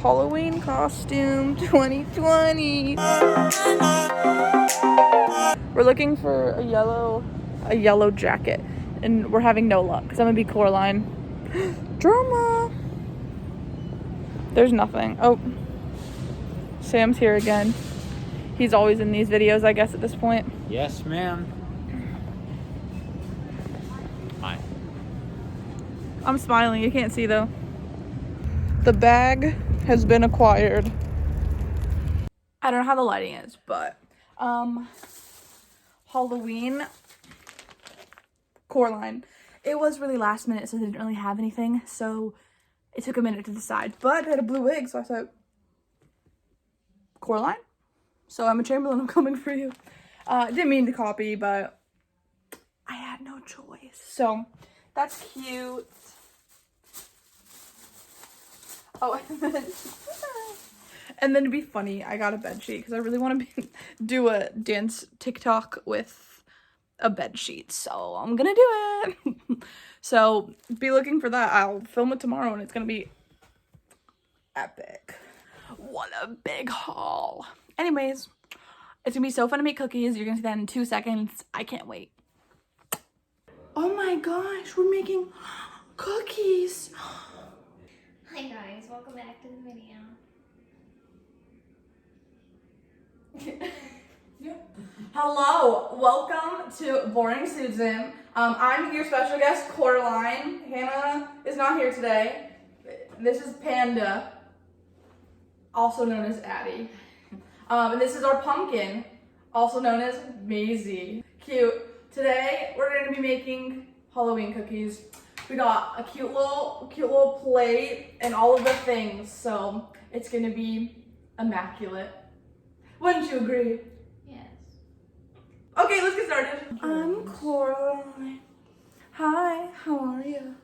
Halloween costume 2020. We're looking for a yellow jacket, and we're having no luck because I'm gonna be Coraline. Drama. There's nothing. Oh, Sam's here again. He's always in these videos, I guess, at this point. Yes, ma'am. Hi. I'm smiling. You can't see though. The bag has been acquired. I don't know how the lighting is, but Halloween Coraline. It was really last minute, so they didn't really have anything. So it took a minute to decide. But I had a blue wig, so I thought, Coraline? So I'm a Chamberlain, I'm coming for you. Didn't mean to copy, but I had no choice. So that's cute. Oh, and then to be funny, I got a bed sheet because I really want to do a dance TikTok with a bed sheet. So I'm gonna do it. So be looking for that. I'll film it tomorrow and it's gonna be epic. What a big haul. Anyways, it's gonna be so fun to make cookies. You're gonna see that in 2 seconds. I can't wait. Oh my gosh, we're making cookies. Hi guys, welcome back to the video. Hello, welcome to Boring Susann. I'm your special guest, Coraline. Hannah is not here today. This is Panda, also known as Addie. And this is our pumpkin, also known as Maisie. Cute. Today we're going to be making Halloween cookies. We got a cute little plate and all of the things, so it's gonna be immaculate. Wouldn't you agree? Yes. Okay, let's get started. I'm Coraline. Hi, how are you?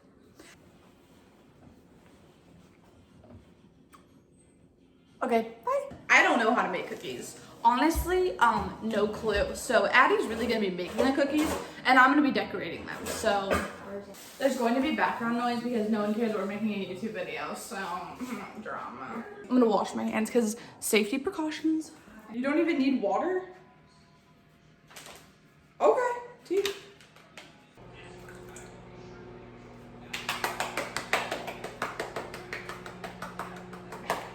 Okay, bye. I don't know how to make cookies. Honestly, no clue. So Addie's really gonna be making the cookies and I'm gonna be decorating them. So there's going to be background noise because no one cares we're making a YouTube video, so drama. I'm gonna wash my hands because safety precautions. You don't even need water? Okay, tea.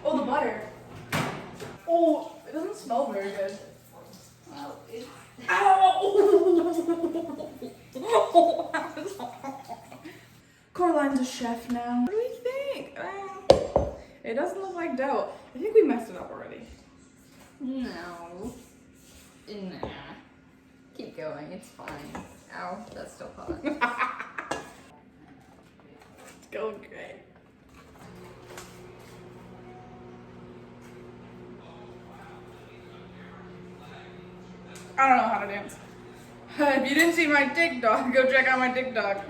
Oh, the butter. Oh, it doesn't smell very good. Well, it's... Ow! Coraline's a chef now. What do we think? It doesn't look like dough. I think we messed it up already. No. Nah. Keep going, it's fine. Ow, that's still hot. It's going great. I don't know how to dance. If you didn't see my TikTok, go check out my TikTok.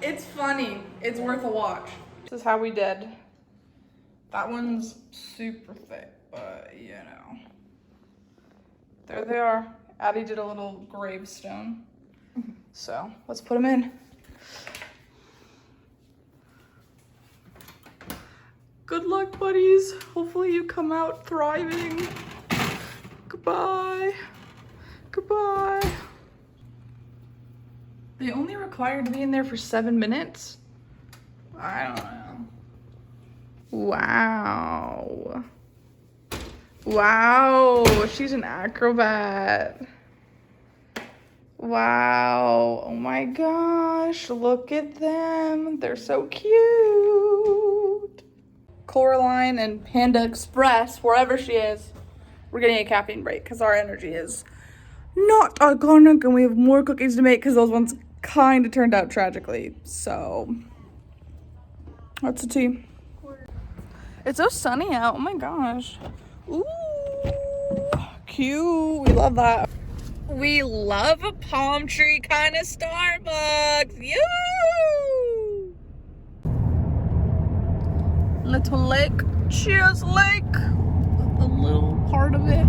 It's funny. It's worth a watch. This is how we did. That one's super thick, but you know. There they are. Addie did a little gravestone. So let's put them in. Good luck, buddies. Hopefully you come out thriving. Goodbye. Goodbye. They only required to be in there for 7 minutes? I don't know. Wow. Wow, she's an acrobat. Wow, oh my gosh, look at them. They're so cute. Coraline and Panda Express, wherever she is, we're getting a caffeine break because our energy is not iconic and we have more cookies to make because those ones kind of turned out tragically. So that's the tea. It's so sunny out. Oh my gosh. Ooh, cute. We love that. We love a palm tree kind of Starbucks. You. Little lake. Cheers, lake. A little part of it.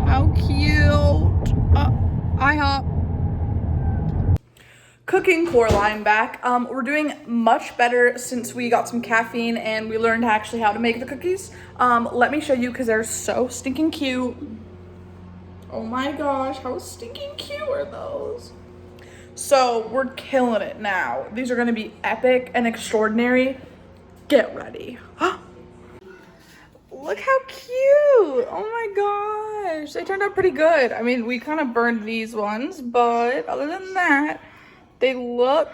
How cute. IHOP. Cooking Coraline back. We're doing much better since we got some caffeine and we learned actually how to make the cookies. Let me show you because they're so stinking cute. Oh my gosh, how stinking cute are those? So we're killing it now. These are gonna be epic and extraordinary. Get ready. Look how cute. Oh my gosh, they turned out pretty good. I mean, we kind of burned these ones, but other than that, they look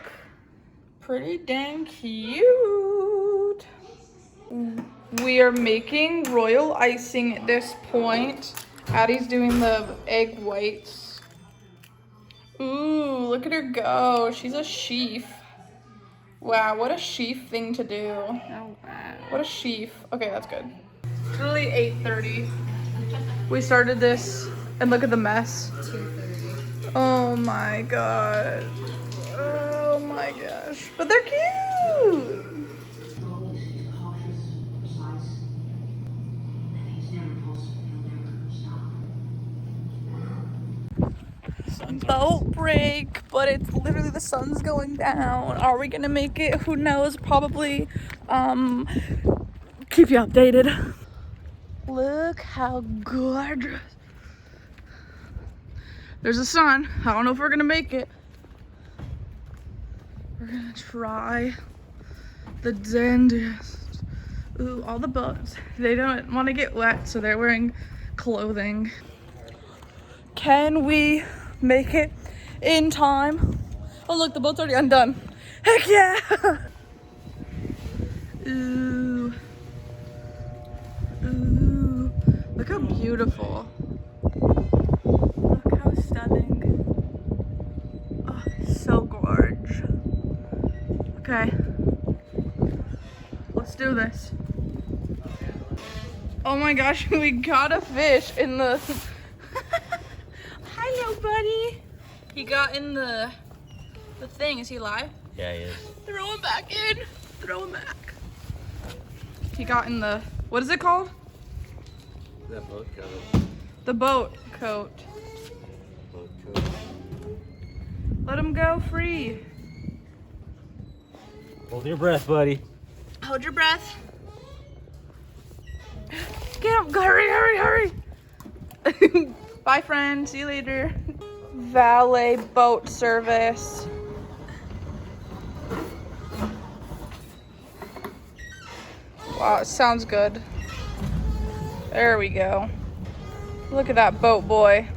pretty dang cute. We are making royal icing at this point. Addie's doing the egg whites. Ooh, look at her go. She's a sheaf. Wow, what a sheaf thing to do. Oh, wow. What a sheaf. Okay, that's good. It's really 8:30. We started this, and look at the mess. 2:30. Oh my god. Oh my gosh. But they're cute. Boat break, but it's literally the sun's going down. Are we gonna make it? Who knows? Probably. Keep you updated. Look how gorgeous. There's the sun. I don't know if we're gonna make it. We're gonna try the dangest. Ooh, all the boats. They don't want to get wet, so they're wearing clothing. Can we make it in time? Oh look, the boat's already undone. Heck yeah! Ooh. Ooh. Look how beautiful. Look how stunning. Oh, so gorge. Okay. Let's do this. Oh my gosh, we got a fish in the... Hello, buddy. He got in the thing. Is he alive? Yeah, he is. Throw him back in. Throw him back. He got in the... What is it called? That boat coat. The boat coat. Boat coat. Let him go free. Hold your breath, buddy. Hold your breath. Get him. Go, hurry, hurry, hurry. Bye, friend. See you later. Valet boat service. Wow, it sounds good. There we go. Look at that boat boy.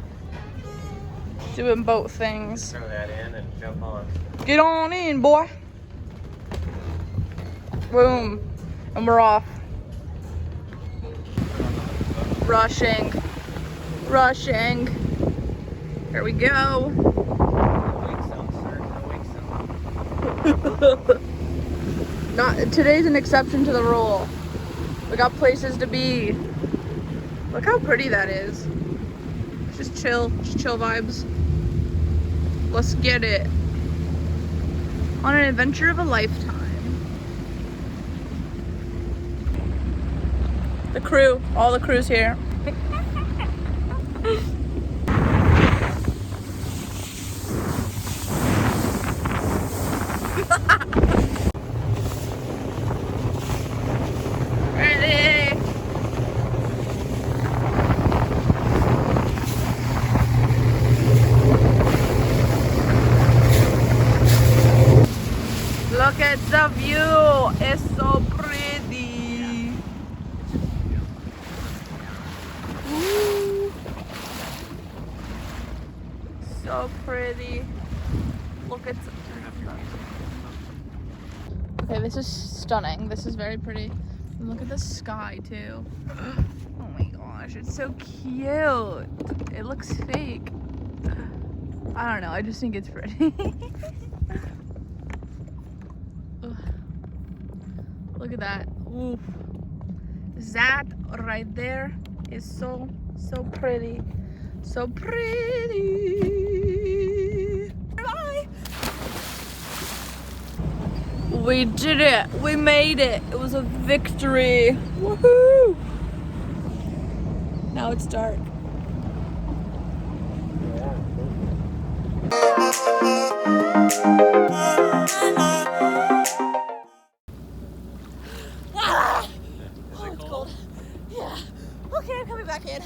Doing boat things. Throw that in and jump on. Get on in, boy. Boom. And we're off. Rushing. Rushing. There we go. Not today's an exception to the rule. We got places to be. Look how pretty that is. Just chill vibes. Let's get it. On an adventure of a lifetime. The crew, all the crew's here. Ready? Look at the view. It's so pretty. Ooh. So pretty. Look at. Okay, this is stunning. This is very pretty. And look at the sky too. Oh my gosh, it's so cute. It looks fake. I don't know, I just think it's pretty. Look at that. Oof. That right there is so pretty. So pretty. Bye. We did it. We made it. It was a victory. Woohoo! Now it's dark. Yeah. Oh, it's cold. Yeah. Okay, I'm coming back in.